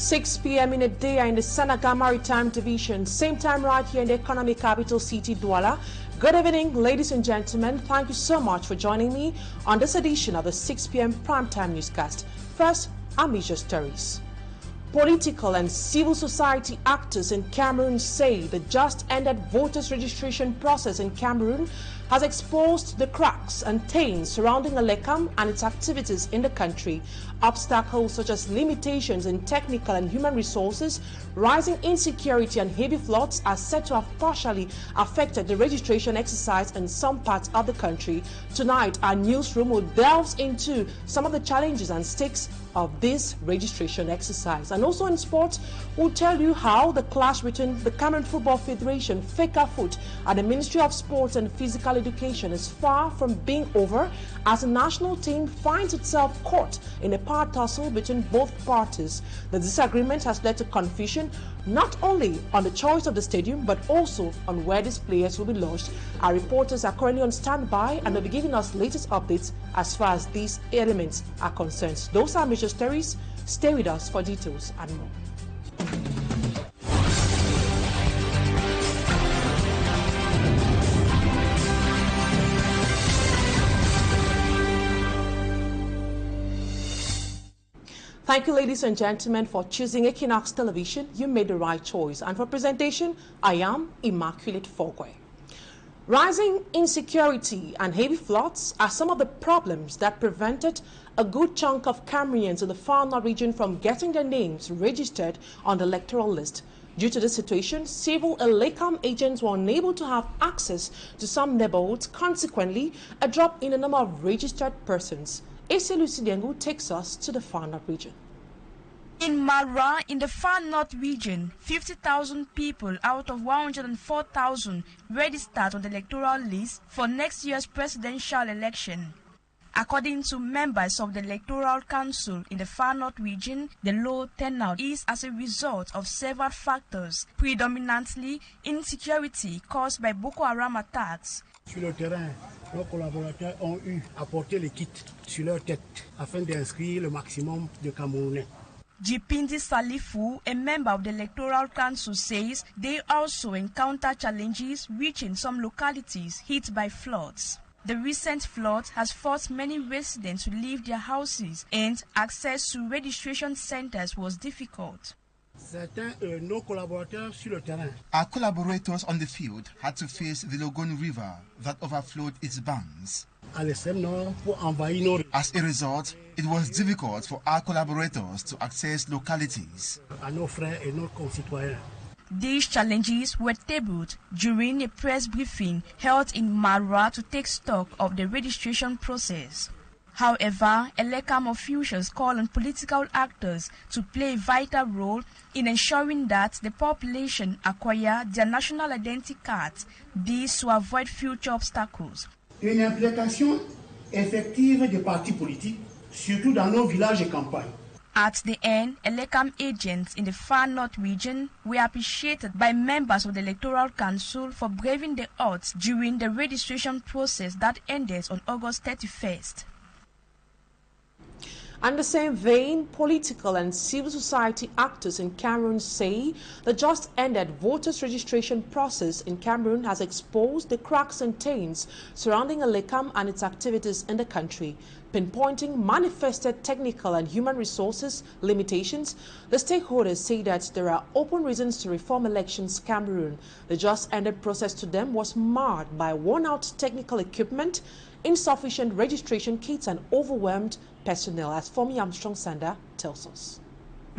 6 p.m. in a day in the Senegal Maritime Division. Same time right here in the economic capital city, Douala. Good evening, ladies and gentlemen. Thank you so much for joining me on this edition of the 6 p.m. primetime newscast. First, our major stories. Political and civil society actors in Cameroon say the just-ended voters registration process in Cameroon has exposed the cracks and taints surrounding Electoral and its activities in the country. Obstacles such as limitations in technical and human resources, rising insecurity and heavy floods are said to have partially affected the registration exercise in some parts of the country. Tonight, our newsroom will delve into some of the challenges and stakes of this registration exercise. And also in sports, we'll tell you how the clash between the Cameroon Football Federation, FECAFOOT, and the Ministry of Sports and Physical Education is far from being over as the national team finds itself caught in a power tussle between both parties. The disagreement has led to confusion not only on the choice of the stadium but also on where these players will be lodged. Our reporters are currently on standby and will be giving us latest updates as far as these elements are concerned. Those are major stories. Stay with us for details and more. Thank you, ladies and gentlemen, for choosing Equinoxe Television. You made the right choice. And for presentation, I am Immaculate Fogwe. Rising insecurity and heavy floods are some of the problems that prevented a good chunk of Cameroonians in the far north region from getting their names registered on the electoral list. Due to this situation, civil Electoral agents were unable to have access to some neighborhoods. Consequently, a drop in the number of registered persons. Ese Lucidengu takes us to the far north region. In Mara, in the far north region, 50,000 people out of 104,000 registered on the electoral list for next year's presidential election. According to members of the Electoral Council in the far north region, the low turnout is as a result of several factors, predominantly insecurity caused by Boko Haram attacks. Sur le terrain, nos collaborateurs ont eu à porter les kits sur leur tête afin d'inscrire le maximum de Camerounais. Jipindi Salifu, a member of the Electoral Council, says they also encounter challenges reaching some localities hit by floods. The recent flood has forced many residents to leave their houses and access to registration centers was difficult. Our collaborators on the field had to face the Logon River that overflowed its banks. As a result, it was difficult for our collaborators to access localities. These challenges were tabled during a press briefing held in Mara to take stock of the registration process. However, Electoral officials call on political actors to play a vital role in ensuring that the population acquire their national identity cards, this to avoid future obstacles. Une implication effective des partis politiques, surtout dans nos villages et campagnes. At the end, Electoral agents in the far north region were appreciated by members of the Electoral Council for braving the odds during the registration process that ended on August 31st. In the same vein, political and civil society actors in Cameroon say the just-ended voters registration process in Cameroon has exposed the cracks and taints surrounding Electoral and its activities in the country. Pinpointing manifested technical and human resources limitations, the stakeholders say that there are open reasons to reform elections Cameroon. The just-ended process to them was marred by worn-out technical equipment, insufficient registration kits and overwhelmed personnel, as Fomi Armstrong Sander tells us.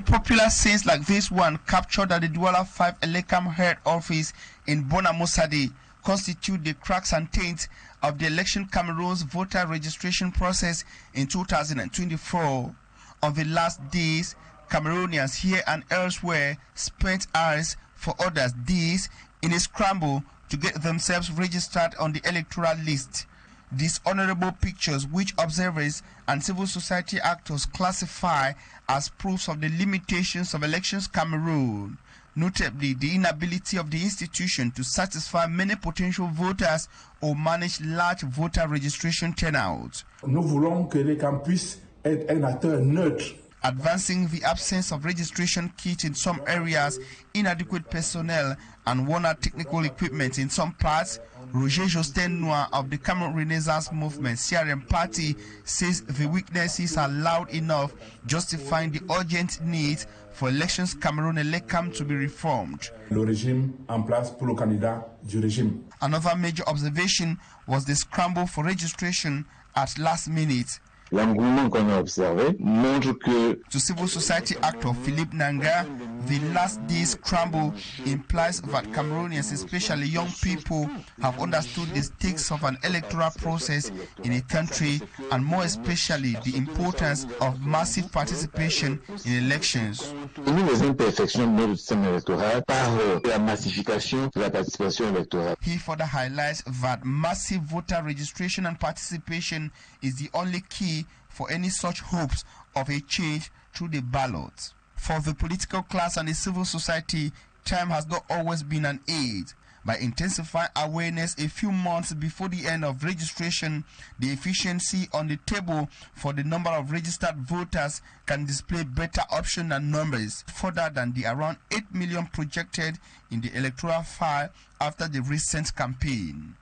Popular scenes like this one captured at the Douala 5 Electoral head office in Bonamosadi constitute the cracks and taints of the election Cameroon's voter registration process in 2024. On the last days, Cameroonians here and elsewhere spent hours, for others days, in a scramble to get themselves registered on the electoral list. These honorable pictures, which observers and civil society actors classify as proofs of the limitations of elections Cameroon, notably the inability of the institution to satisfy many potential voters or manage large voter registration turnout. Nous voulons que les campus être un acteur neutre. advancing the absence of registration kits in some areas, inadequate personnel, and worn-out technical equipment in some parts. Roger Justin Noir of the Cameroon Renaissance Movement CRM party says the weaknesses are loud enough, justifying the urgent need for Elections Cameroon Elecam to be reformed. Le régime en place pour le candidat du régime. Another major observation was the scramble for registration at last minute. L'engouement qu'on a observé montre que, to civil society actor Philippe Nanga, the last day's scramble implies that Cameroonians, especially young people, have understood the stakes of an electoral process in a country, and more especially the importance of massive participation in elections. les imperfections de notre système électoral par la massification de la participation électorale. He further highlights that massive voter registration and participation is the only key for any such hopes of a change through the ballot. For the political class and the civil society, time has not always been an aid. By intensifying awareness a few months before the end of registration, the efficiency on the table for the number of registered voters can display better options and numbers, further than the around 8 million projected in the electoral file after the recent campaign.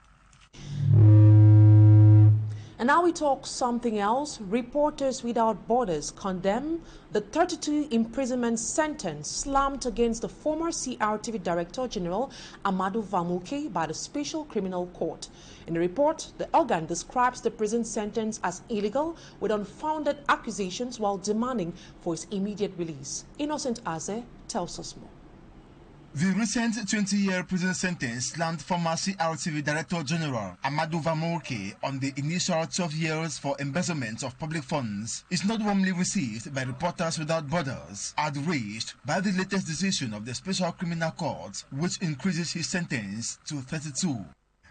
And now we talk something else. Reporters Without Borders condemn the 32 imprisonment sentence slammed against the former CRTV Director General Amadou Vamuke by the Special Criminal Court. In the report, the organ describes the prison sentence as illegal with unfounded accusations while demanding for his immediate release. Innocent Aze tells us more. The recent 20-year prison sentence slammed former CRTV Director General Amadou Vamuke on the initial 12 years for embezzlement of public funds is not warmly received by Reporters Without Borders, outraged by the latest decision of the Special Criminal Court, which increases his sentence to 32.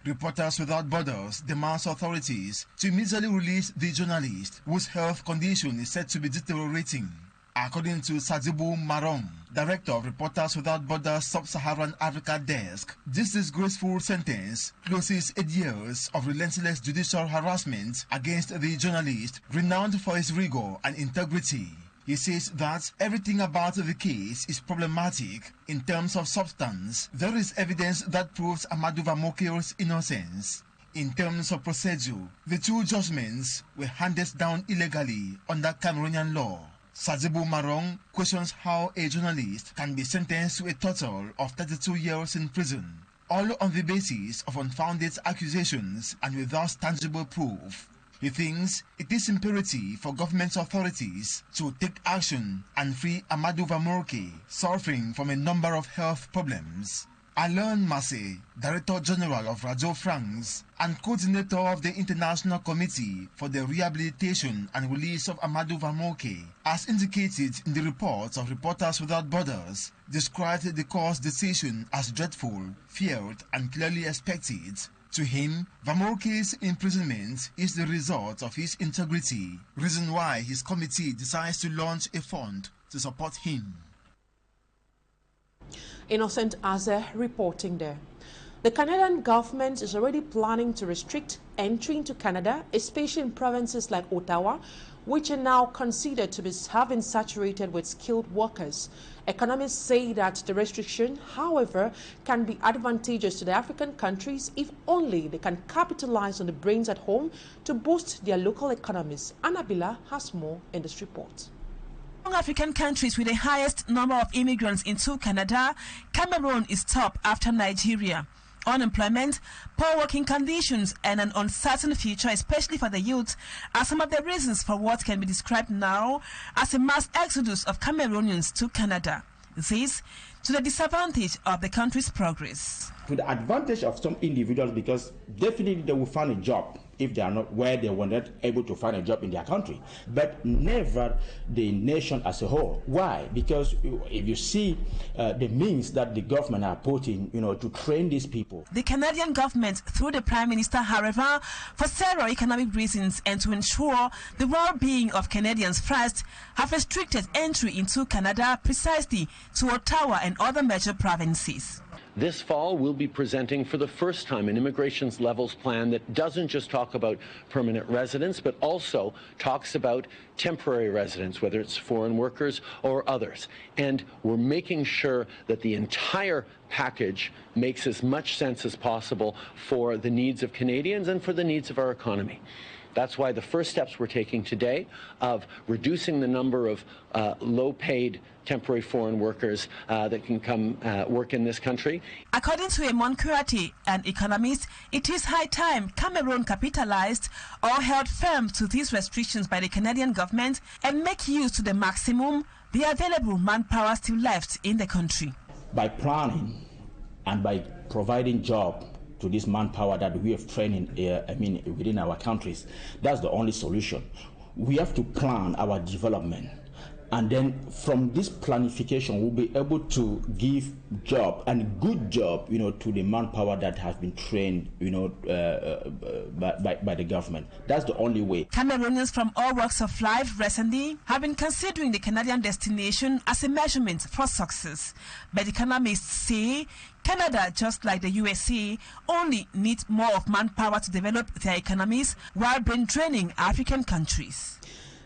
Reporters Without Borders demands authorities to immediately release the journalist, whose health condition is said to be deteriorating. According to Sadzibu Marong, Director of Reporters Without Borders Sub-Saharan Africa Desk, this disgraceful sentence closes 8 years of relentless judicial harassment against the journalist, renowned for his rigor and integrity. He says that everything about the case is problematic in terms of substance. There is evidence that proves Amadou Vamuke's innocence. In terms of procedure, the two judgments were handed down illegally under Cameroonian law. Sadzibu Marong questions how a journalist can be sentenced to a total of 32 years in prison, all on the basis of unfounded accusations and without tangible proof. He thinks it is imperative for government authorities to take action and free Amadou Vamuke, suffering from a number of health problems. Alain Massé, Director General of Radio France and coordinator of the International Committee for the Rehabilitation and Release of Amadou Vamuke, as indicated in the report of Reporters Without Borders, described the court's decision as dreadful, feared and clearly expected. To him, Vamuke's imprisonment is the result of his integrity, reason why his committee decides to launch a fund to support him. Innocent Aze reporting there. The Canadian government is already planning to restrict entry into Canada, especially in provinces like Ottawa, which are now considered to be having saturated with skilled workers. Economists say that the restriction, however, can be advantageous to the African countries if only they can capitalize on the brains at home to boost their local economies. Annabella has more in this report. Among African countries with the highest number of immigrants into Canada, Cameroon is top after Nigeria. Unemployment, poor working conditions, and an uncertain future, especially for the youth, are some of the reasons for what can be described now as a mass exodus of Cameroonians to Canada. This to the disadvantage of the country's progress. To the advantage of some individuals, because definitely they will find a job if they are not where they were not able to find a job in their country, but never the nation as a whole. Why? Because if you see the means that the government are putting, to train these people. The Canadian government, through the Prime Minister, however, for several economic reasons and to ensure the well-being of Canadians first, have restricted entry into Canada precisely to Ottawa and other major provinces. This fall, we'll be presenting for the first time an immigration's levels plan that doesn't just talk about permanent residents, but also talks about temporary residents, whether it's foreign workers or others. And we're making sure that the entire package makes as much sense as possible for the needs of Canadians and for the needs of our economy. That's why the first steps we're taking today of reducing the number of low-paid temporary foreign workers that can come work in this country. According to Emon Kurati, an economist, it is high time Cameroon capitalized or held firm to these restrictions by the Canadian government and make use to the maximum the available manpower still left in the country. By planning and by providing jobs to this manpower that we have trained within our countries, that's the only solution. We have to plan our development, and then from this planification we'll be able to give job and good job, to the manpower that has been trained, by the government. That's the only way. Cameroonians from all walks of life recently have been considering the Canadian destination as a measurement for success. But economists say Canada, just like the USA, only needs more of manpower to develop their economies while brain draining African countries.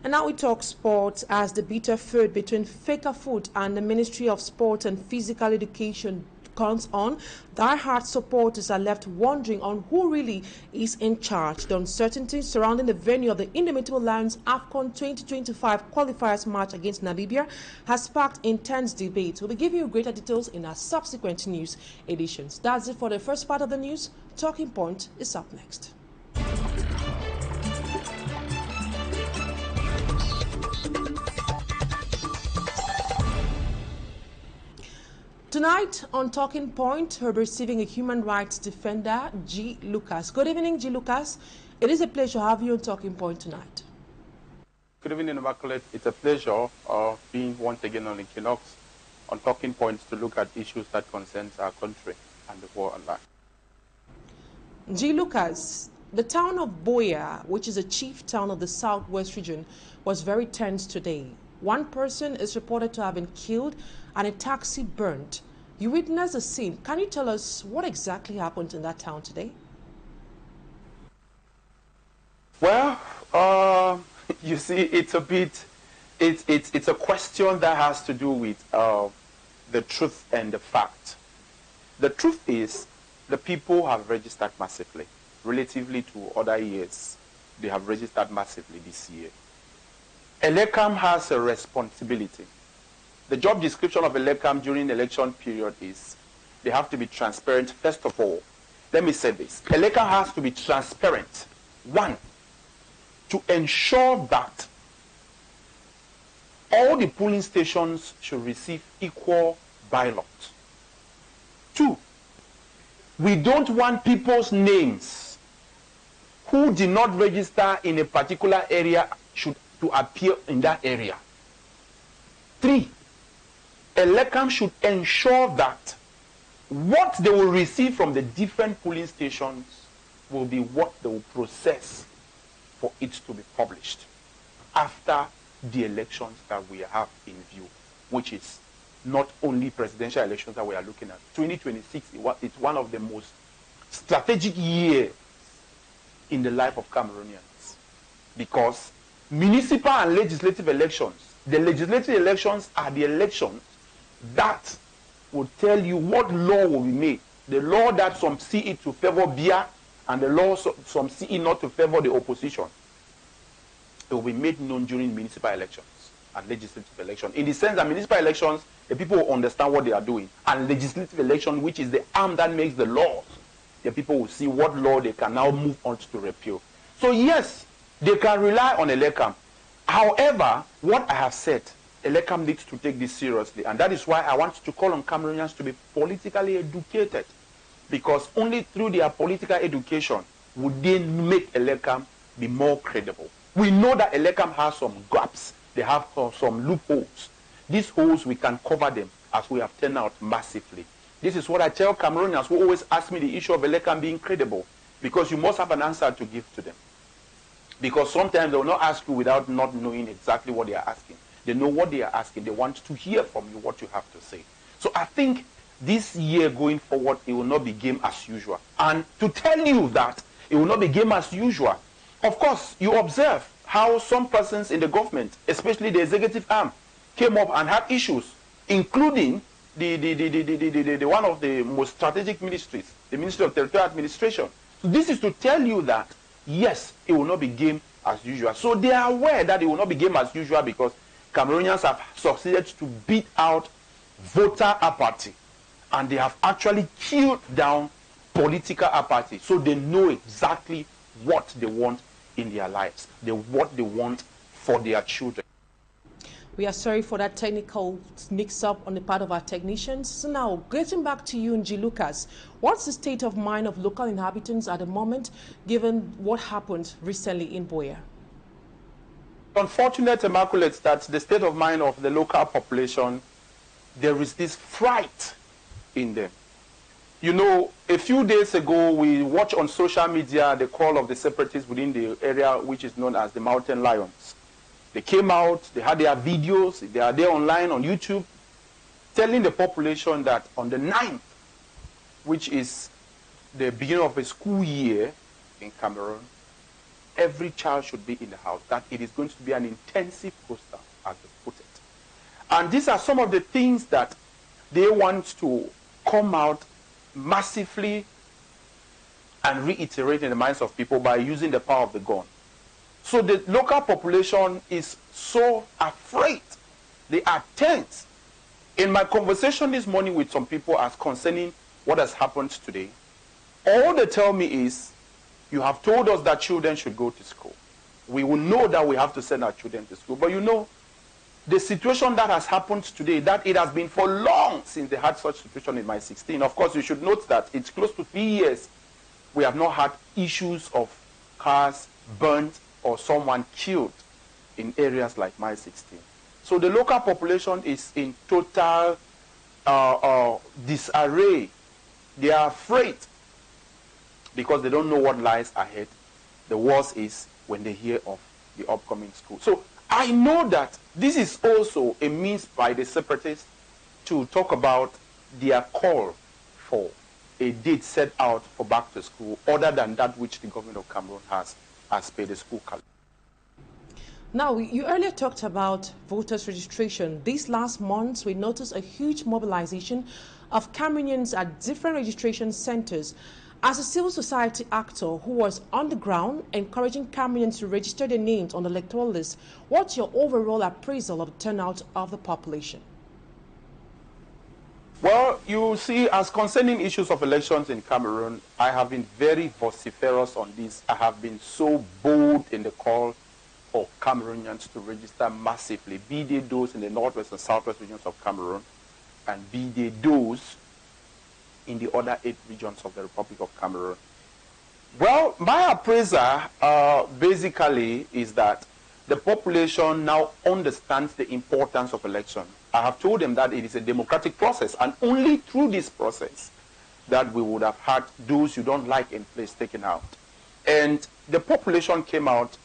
And now we talk sports, as the bitter feud between Fecafoot and the Ministry of Sport and Physical Education comes on. Die-hard supporters are left wondering on who really is in charge. The uncertainty surrounding the venue of the Indomitable Lions AFCON 2025 qualifiers match against Namibia has sparked intense debate. We'll be giving you greater details in our subsequent news editions. That's it for the first part of the news. Talking Point is up next. Tonight on Talking Point, we're receiving a human rights defender, G. Lucas. Good evening, G. Lucas. It is a pleasure to have you on Talking Point tonight. Good evening, Immaculate. It's a pleasure being once again on Equinoxe on Talking Points to look at issues that concerns our country and the world alike. G. Lucas, the town of Boya, which is a chief town of the southwest region, was very tense today. One person is reported to have been killed and a taxi burnt. You witnessed the scene. Can you tell us what exactly happened in that town today? Well, you see, it's a question that has to do with the truth and the fact. The truth is, the people have registered massively. Relatively to other years, they have registered massively this year. Elecam has a responsibility. The job description of Elecam during the election period is they have to be transparent. First of all, let me say this. Elecam has to be transparent. One, to ensure that all the polling stations should receive equal ballots. Two, we don't want people's names who did not register in a particular area to appear in that area. Three, Elecam should ensure that what they will receive from the different polling stations will be what they will process for it to be published after the elections that we have in view, which is not only presidential elections that we are looking at. 2026, it's one of the most strategic years in the life of Cameroonians, because municipal and legislative elections, the legislative elections are the elections that will tell you what law will be made. The law that some see it to favor beer and the law some see it not to favor the opposition. It will be made known during municipal elections and legislative elections. In the sense that municipal elections, the people will understand what they are doing. And legislative election, which is the arm that makes the laws, the people will see what law they can now move on to repeal. So yes, they can rely on Elecam. However, what I have said, Elecam needs to take this seriously. And that is why I want to call on Cameroonians to be politically educated. Because only through their political education would they make Elecam be more credible. We know that Elecam has some gaps. They have some loopholes. These holes, we can cover them as we have turned out massively. This is what I tell Cameroonians who always ask me the issue of Elecam being credible. Because you must have an answer to give to them. Because sometimes they will not ask you without not knowing exactly what they are asking. They know what they are asking. They want to hear from you what you have to say. So I think this year going forward, it will not be game as usual. And to tell you that it will not be game as usual, of course, you observe how some persons in the government, especially the executive arm, came up and had issues, including the one of the most strategic ministries, the Ministry of Territorial Administration. So this is to tell you that, yes, it will not be game as usual. So they are aware that it will not be game as usual because Cameroonians have succeeded to beat out voter apathy. And they have actually killed down political apathy. So they know exactly what they want in their lives, what they want for their children. We are sorry for that technical mix-up on the part of our technicians. So now, getting back to you, Nji Lucas, what's the state of mind of local inhabitants at the moment, given what happened recently in Boya? Unfortunate, Immaculate, that the state of mind of the local population, there is this fright in them. You know, a few days ago, we watched on social media the call of the separatists within the area which is known as the Mountain Lions. They came out, they had their videos, they are there online on YouTube, telling the population that on the 9th, which is the beginning of a school year in Cameroon, every child should be in the house, that it is going to be an intensive process, as they put it. And these are some of the things that they want to come out massively and reiterate in the minds of people by using the power of the gun. So the local population is so afraid. They are tense. In my conversation this morning with some people as concerning what has happened today, all they tell me is, you have told us that children should go to school. We will know that we have to send our children to school. But you know, the situation that has happened today, that it has been for long since they had such situation in my 16. Of course, you should note that it's close to 3 years we have not had issues of cars burnt or someone killed in areas like my 16. So the local population is in total disarray. They are afraid because they don't know what lies ahead. The worst is when they hear of the upcoming school. So I know that this is also a means by the separatists to talk about their call for a date set out for back to school other than that which the government of Cameroon has as per the school calendar. Now, you earlier talked about voters registration. These last months, we noticed a huge mobilization of Cameroonians at different registration centers. As a civil society actor who was on the ground encouraging Cameroonians to register their names on the electoral list, what's your overall appraisal of the turnout of the population? Well, you see, as concerning issues of elections in Cameroon, I have been very vociferous on this. I have been so bold in the call for Cameroonians to register massively, be they those in the northwest and southwest regions of Cameroon, and be they those in the other 8 regions of the Republic of Cameroon. Well, my appraiser basically is that the population now understands the importance of election. I have told them that it is a democratic process, and only through this process that we would have had those you don't like in place taken out. And the population came out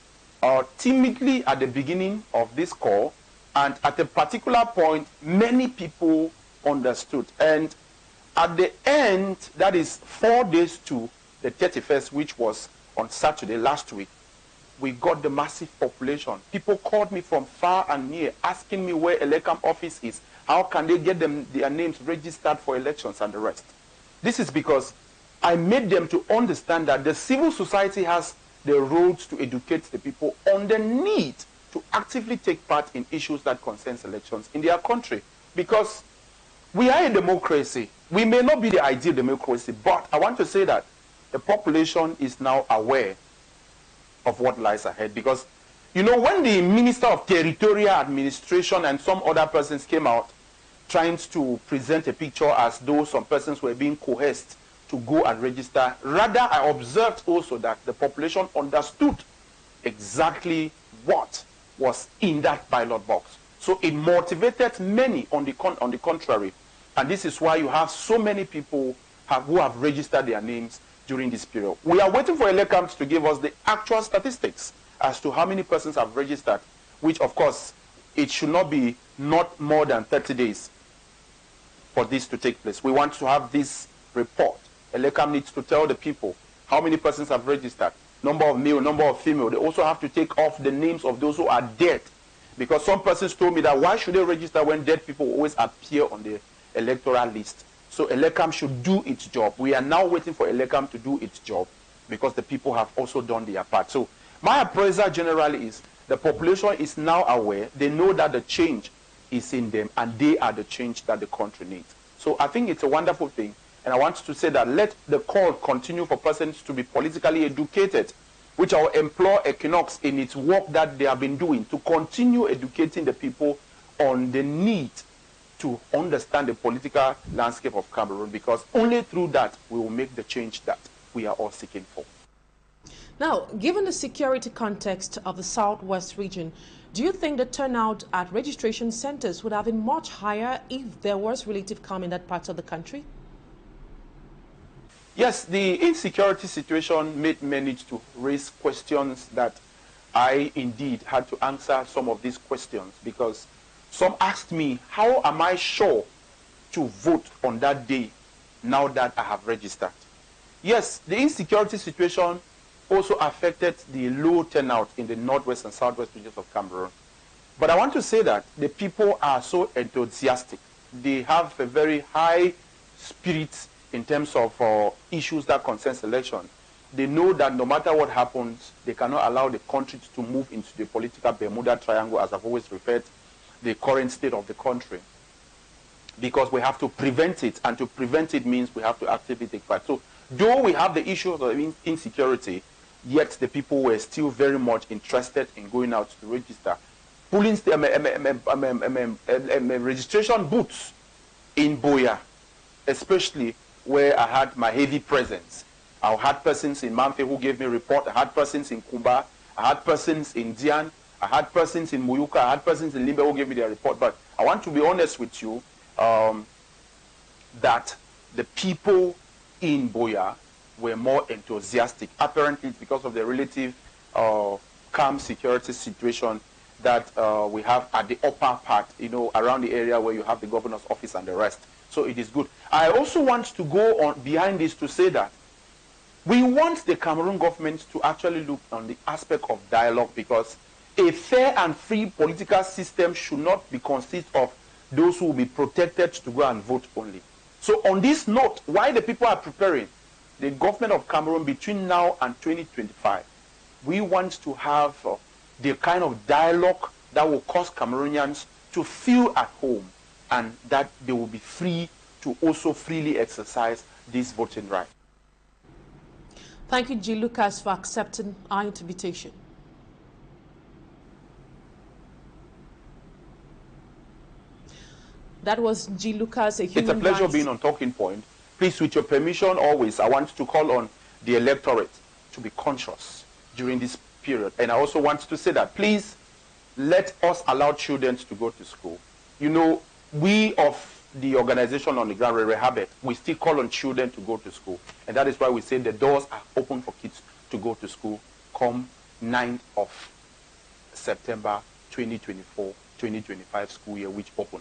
timidly at the beginning of this call, and at a particular point, many people understood. And at the end, that is 4 days to the 31st, which was on Saturday last week, we got the massive population. People called me from far and near, asking me where Elecam office is, how can they get their names registered for elections and the rest. This is because I made them to understand that the civil society has the roles to educate the people on the need to actively take part in issues that concerns elections in their country. Because we are a democracy. We may not be the ideal democracy, but I want to say that the population is now aware of what lies ahead. Because, you know, when the Minister of Territorial Administration and some other persons came out trying to present a picture as though some persons were being coerced to go and register, rather I observed also that the population understood exactly what was in that ballot box. So it motivated many on the contrary. And this is why you have so many people who have registered their names during this period. We are waiting for Elecam to give us the actual statistics as to how many persons have registered, which of course, it should not be not more than 30 days. for this to take place. We want to have this report. Elecam needs to tell the people how many persons have registered, number of male, number of female. They also have to take off the names of those who are dead. Because some persons told me that why should they register when dead people always appear on the electoral list? So Elecam should do its job. We are now waiting for Elecam to do its job because the people have also done their part. So my appraisal generally is the population is now aware. They know that the change is in them and they are the change that the country needs. So I think it's a wonderful thing. And I want to say that let the call continue for persons to be politically educated, which I will employ Equinoxe in its work that they have been doing to continue educating the people on the need to understand the political landscape of Cameroon, because only through that we will make the change that we are all seeking for. Now, given the security context of the Southwest region, do you think the turnout at registration centers would have been much higher if there was relative calm in that part of the country? Yes, the insecurity situation made many to raise questions that I indeed had to answer some of these questions, because some asked me, how am I sure to vote on that day now that I have registered? Yes, the insecurity situation also affected the low turnout in the northwest and southwest regions of Cameroon. But I want to say that the people are so enthusiastic. They have a very high spirit in terms of issues that concern election. They know that no matter what happens, they cannot allow the country to move into the political Bermuda Triangle, as I've always referred the current state of the country, because we have to prevent it, and to prevent it means we have to actively take part. So though we have the issues of insecurity, yet the people were still very much interested in going out to register. Pulling registration booths in Boya, especially where I had my heavy presence. I had persons in Mamfe who gave me a report. I had persons in Kumba. I had persons in Dian. I had persons in Muyuka. I had persons in Limbe who gave me their report. But I want to be honest with you that the people in Boya were more enthusiastic. Apparently, it's because of the relative calm security situation that we have at the upper part, you know, around the area where you have the governor's office and the rest. So it is good. I also want to go on behind this to say that we want the Cameroon government to actually look on the aspect of dialogue, because a fair and free political system should not be consist of those who will be protected to go and vote only. So on this note, while the people are preparing the government of Cameroon between now and 2025, we want to have the kind of dialogue that will cause Cameroonians to feel at home, and that they will be free to also freely exercise this voting right. Thank you, G. Lucas, for accepting our invitation. That was G. Lucas, a human It's a pleasure rights. being on Talking Point. Please, with your permission, always, I want to call on the electorate to be conscious during this period. And I also want to say that, please, let us allow children to go to school. You know, we of the organization on the ground, Rehabet, we still call on children to go to school. And that is why we say the doors are open for kids to go to school come 9th of September 2024-2025 school year, which open.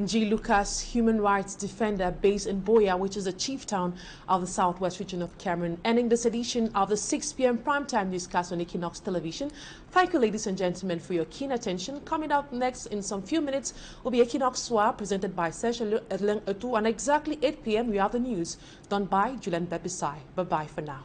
G. Lucas, human rights defender based in Boya, which is the chief town of the southwest region of Cameroon, ending this edition of the 6 p.m. primetime newscast on Equinoxe television. Thank you, ladies and gentlemen, for your keen attention. Coming up next in some few minutes will be Equinoxe Soir, presented by Serge Etu, and exactly 8 p.m. we have the news done by Julian Bebisai. Bye-bye for now.